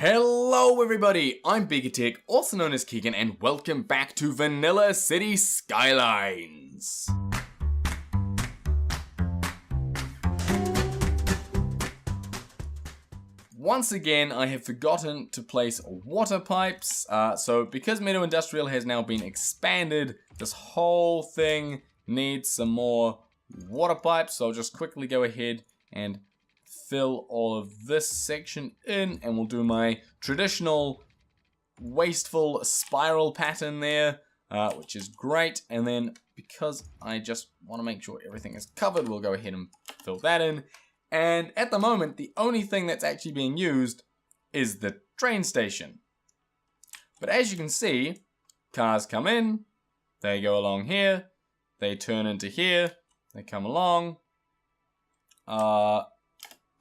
Hello everybody, I'm BeakerTeck, also known as Keegan, and welcome back to Vanilla Cities Skylines. Once again, I have forgotten to place water pipes, so because Meadow Industrial has now been expanded, this whole thing needs some more water pipes, so I'll just quickly go ahead and fill all of this section in, and we'll do my traditional wasteful spiral pattern there, which is great. And then because I just want to make sure everything is covered, we'll go ahead and fill that in. And at the moment, the only thing that's actually being used is the train station. But as you can see, cars come in, they go along here, they turn into here, they come along.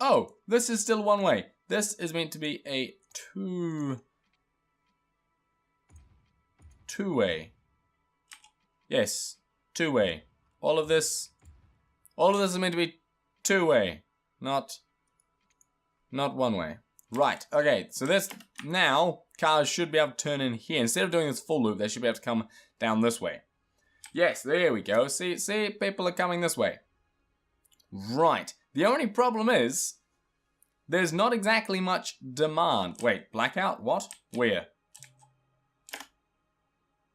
Oh, this is still one way. This is meant to be a two-way. Yes, two-way. All of this is meant to be two-way, not one way. Right, okay, so this, now, cars should be able to turn in here. Instead of doing this full loop, they should be able to come down this way. Yes, there we go. See, people are coming this way. Right. The only problem is, there's not exactly much demand. Wait, blackout? What? Where?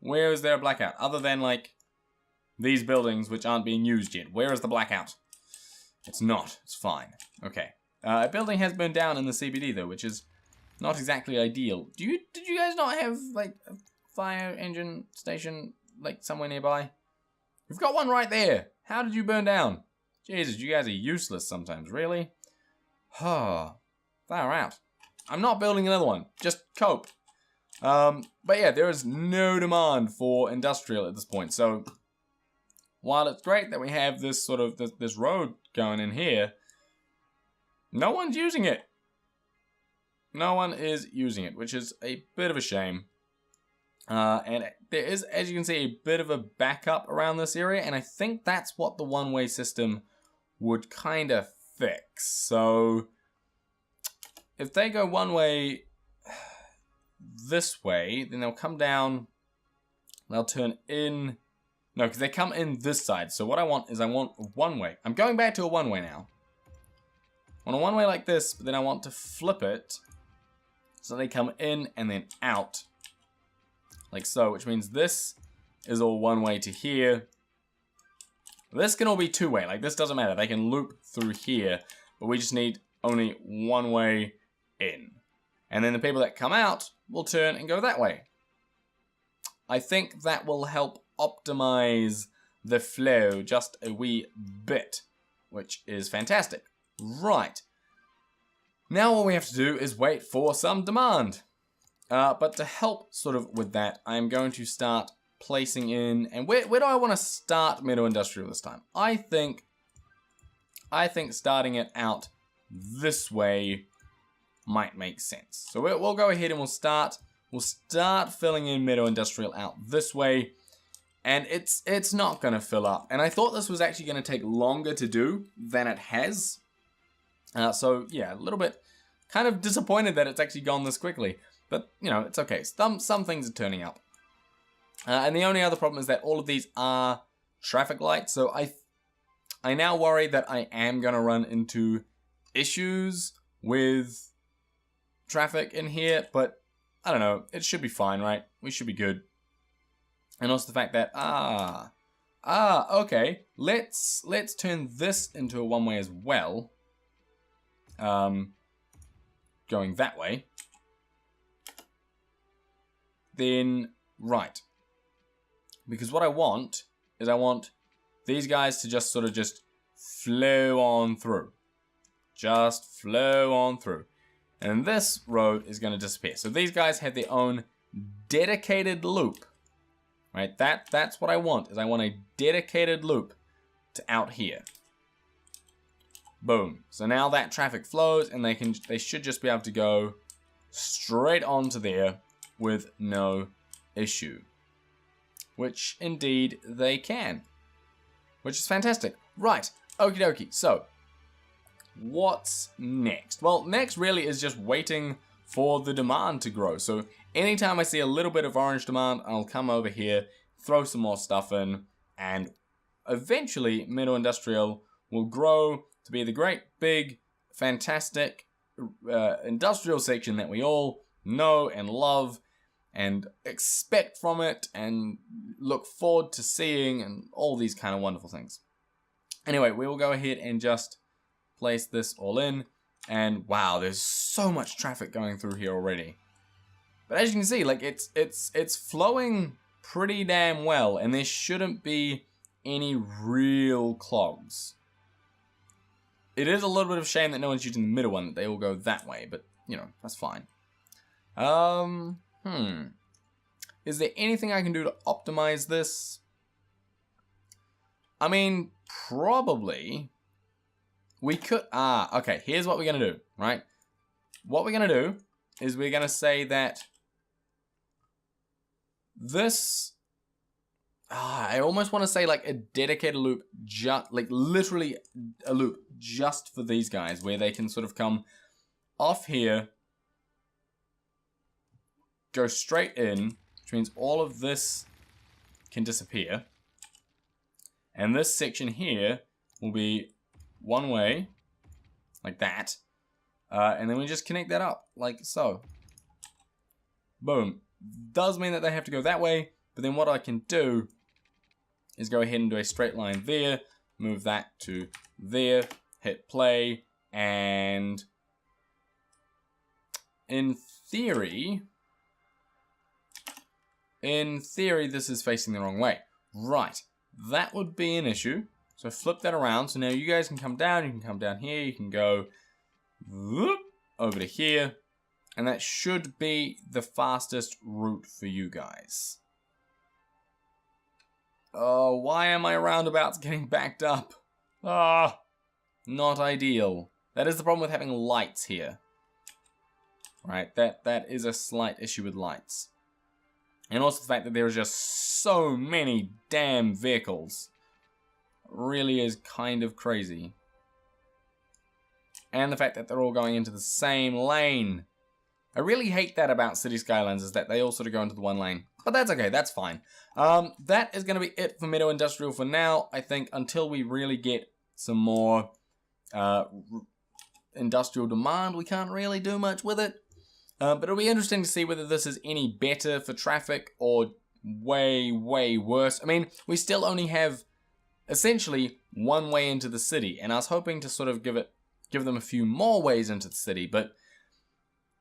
Where is there a blackout? Other than, like, these buildings which aren't being used yet. Where is the blackout? It's not. It's fine. Okay. A building has burned down in the CBD, though, which is not exactly ideal. Did you guys not have, like, a fire engine station, like, somewhere nearby? You've got one right there. How did you burn down? Jesus, you guys are useless sometimes, really? Far out. I'm not building another one. Just cope. But yeah, there is no demand for industrial at this point. So, while it's great that we have this sort of, this road going in here, no one's using it. No one is using it, which is a bit of a shame. And there is, as you can see, a bit of a backup around this area, and I think that's what the one-way system would kind of fix. So if they go one way this way, then they'll come down, they'll turn in. No, because they come in this side. So what I want is I want a one-way. I'm going back to a one-way now. I want a one-way like this, but then I want to flip it so they come in and then out. Like so, which means this is all one way to here. This can all be two-way, like this doesn't matter. They can loop through here, but we just need only one way in. And then the people that come out will turn and go that way. I think that will help optimize the flow just a wee bit, which is fantastic. Right. Now all we have to do is wait for some demand. But to help sort of with that, I'm going to start placing in, and where do I want to start Meadow Industrial this time? I think starting it out this way might make sense. So we'll go ahead and we'll start filling in Meadow Industrial out this way, and it's not going to fill up. And I thought this was actually going to take longer to do than it has. So yeah, a little bit kind of disappointed that it's actually gone this quickly. But, you know, it's okay. Some things are turning up. And the only other problem is that all of these are traffic lights. So I now worry that I am going to run into issues with traffic in here. But, I don't know. It should be fine, right? We should be good. And also the fact that, okay. Let's turn this into a one-way as well. Going that way. Then, right. Because what I want is I want these guys to just sort of just flow on through. Just flow on through. And this road is going to disappear. So these guys have their own dedicated loop. Right? That's what I want, is I want a dedicated loop to out here. Boom. So now that traffic flows, and they should just be able to go straight on to there with no issue. Which indeed they can. Which is fantastic. Right, okie dokie. So, what's next? Well, next really is just waiting for the demand to grow. So anytime I see a little bit of orange demand, I'll come over here, throw some more stuff in, and eventually Middle Industrial will grow to be the great, big, fantastic industrial section that we all know and love and expect from it and look forward to seeing and all these kind of wonderful things. Anyway, we will go ahead and just place this all in. And wow, there's so much traffic going through here already. But as you can see, like it's flowing pretty damn well, and there shouldn't be any real clogs. It is a little bit of a shame that no one's using the middle one, that they all go that way, but you know, that's fine. Is there anything I can do to optimize this? I mean, probably we could, okay, here's what we're gonna do, right? What we're gonna do is we're gonna say that this, I almost want to say like a dedicated loop, like literally a loop just for these guys, where they can sort of come off here, go straight in, which means all of this can disappear. And this section here will be one way, like that. And then we just connect that up, like so. Boom. Does mean that they have to go that way, but then what I can do is go ahead and do a straight line there, move that to there, hit play, and in theory, this is facing the wrong way. Right, that would be an issue. So flip that around. So now you guys can come down, you can come down here, you can go whoop, over to here. And that should be the fastest route for you guys. Oh, why am my roundabouts getting backed up? Ah, not ideal. That is the problem with having lights here. Right, that is a slight issue with lights. And also the fact that there are just so many damn vehicles. Really is kind of crazy. And the fact that they're all going into the same lane. I really hate that about Cities Skylines, is that they all sort of go into the one lane. But that's okay, that's fine. That is going to be it for Meadow Industrial for now, I think, until we really get some more industrial demand. We can't really do much with it. But it'll be interesting to see whether this is any better for traffic or way, way worse. I mean, we still only have essentially one way into the city, and I was hoping to sort of give them a few more ways into the city, but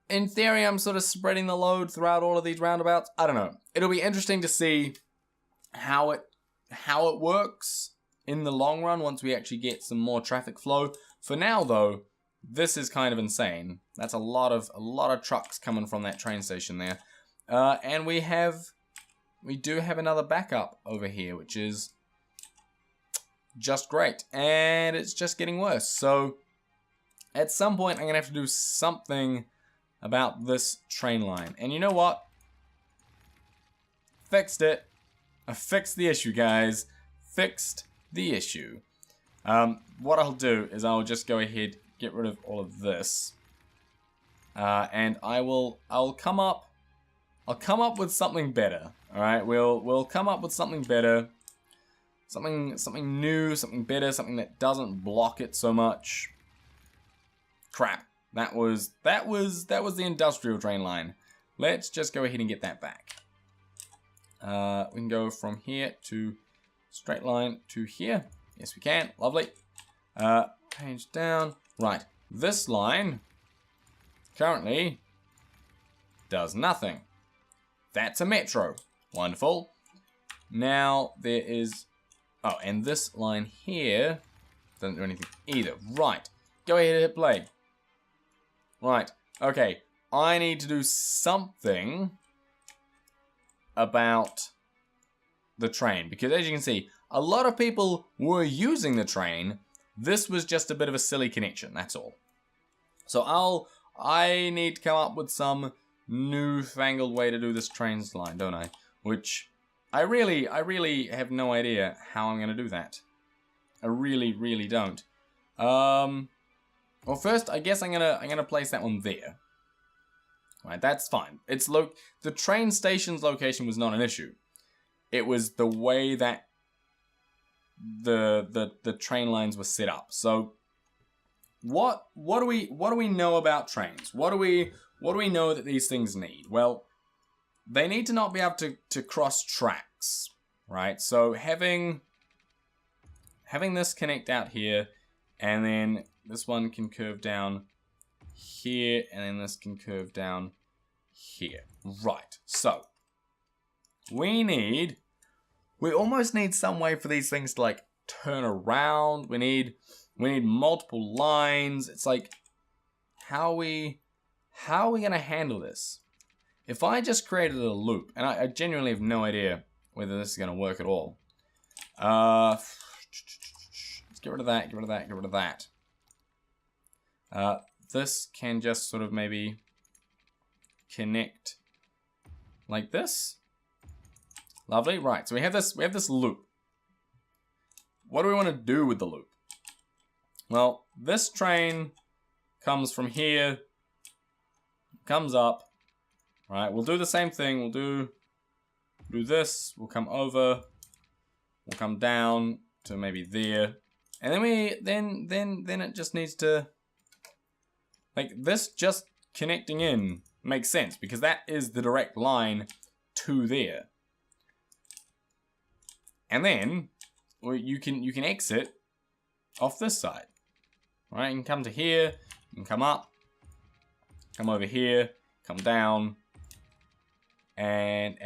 in theory, I'm sort of spreading the load throughout all of these roundabouts. I don't know. It'll be interesting to see how it works in the long run once we actually get some more traffic flow. For now, though, this is kind of insane. That's a lot of trucks coming from that train station there, and we do have another backup over here, which is just great, and it's just getting worse. So at some point, I'm gonna have to do something about this train line. And you know what? Fixed it. I fixed the issue, guys. Fixed the issue. What I'll do is I'll just go ahead, get rid of all of this. And I'll come up with something better. Alright, we'll come up with something better. Something new, something better, something that doesn't block it so much. Crap. That was the industrial train line. Let's just go ahead and get that back. We can go from here to straight line to here. Yes, we can. Lovely. Page down. Right. This line currently does nothing. That's a metro. Wonderful. Now there is, oh, and this line here doesn't do anything either. Right. Go ahead and hit play. Right, okay, I need to do something about the train, because as you can see, a lot of people were using the train. This was just a bit of a silly connection, that's all. So I need to come up with some newfangled way to do this trains line, don't I? Which I really have no idea how I'm gonna do that. I really, really don't. Well, first, I guess I'm gonna place that one there. right? That's fine. The train station's location was not an issue. It was the way that the train lines were set up. So what do we know about trains? What do we know that these things need? Well, they need to not be able to cross tracks, right? So having this connect out here, and then this one can curve down here, and then this can curve down here. Right. So we almost need some way for these things to like turn around. We need multiple lines. It's like, how are we gonna handle this? If I just created a loop, and I genuinely have no idea whether this is gonna work at all. Let's get rid of that, get rid of that, get rid of that. This can just sort of maybe connect like this. Lovely. Right, so we have this loop. What do we want to do with the loop? Well, this train comes from here, comes up. Right, we'll do the same thing. We'll do this. We'll come over. We'll come down to maybe there, and then then it just needs to, like, this just connecting in makes sense because that is the direct line to there. And then you can exit off this side. All right, you can come to here, you can come up, come over here, come down, and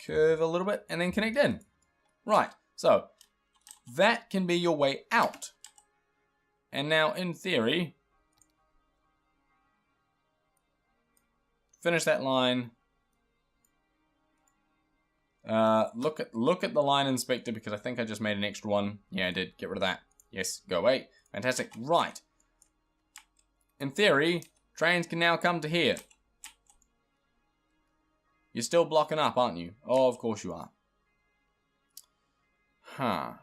curve a little bit, and then connect in. Right, so that can be your way out. And now, in theory, finish that line. Look at the line inspector, because I think I just made an extra one. Yeah, I did. Get rid of that. Yes, go away. Fantastic. Right. In theory, trains can now come to here. You're still blocking up, aren't you? Oh, of course you are. Huh.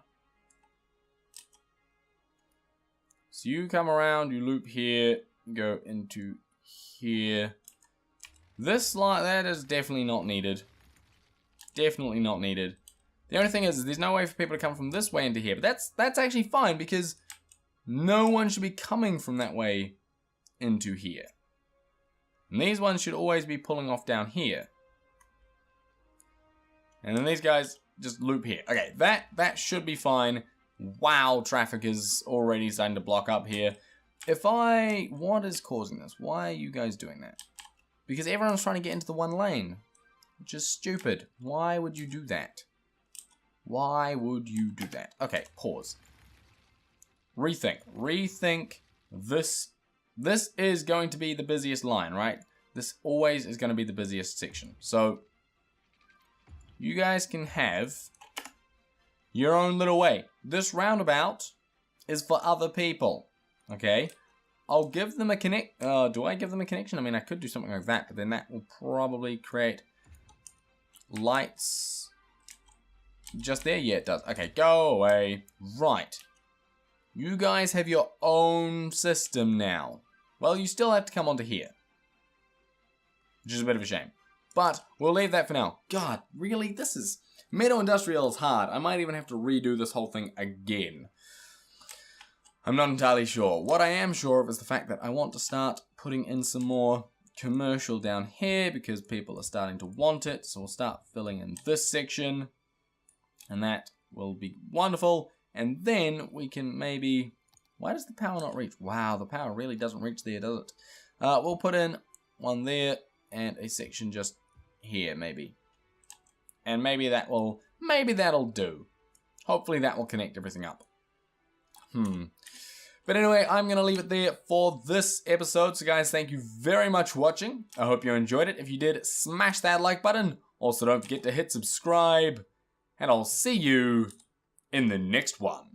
So you come around, you loop here, go into here. This line, that is definitely not needed. Definitely not needed. The only thing is there's no way for people to come from this way into here. But that's actually fine, because no one should be coming from that way into here. And these ones should always be pulling off down here. And then these guys just loop here. Okay, that should be fine. Wow, traffic is already starting to block up here. What is causing this? Why are you guys doing that? Because everyone's trying to get into the one lane. Which is stupid. Why would you do that? Why would you do that? Okay, pause. Rethink. Rethink this. This is going to be the busiest line, right? This always is going to be the busiest section. So, you guys can have your own little way. This roundabout is for other people. Okay? I'll give them a connect. Do I give them a connection? I mean, I could do something like that, but then that will probably create lights just there. Yeah, it does. Okay, go away. Right. You guys have your own system now. Well, you still have to come onto here, which is a bit of a shame. But we'll leave that for now. God, really? This is... Metal Industrial is hard. I might even have to redo this whole thing again. I'm not entirely sure. What I am sure of is the fact that I want to start putting in some more commercial down here, because people are starting to want it. So we'll start filling in this section, and that will be wonderful. And then we can maybe... Why does the power not reach? Wow, the power really doesn't reach there, does it? We'll put in one there and a section just here, maybe. And maybe that'll do. Hopefully that will connect everything up. But anyway, I'm going to leave it there for this episode. So guys, thank you very much for watching. I hope you enjoyed it. If you did, smash that like button. Also, don't forget to hit subscribe. And I'll see you in the next one.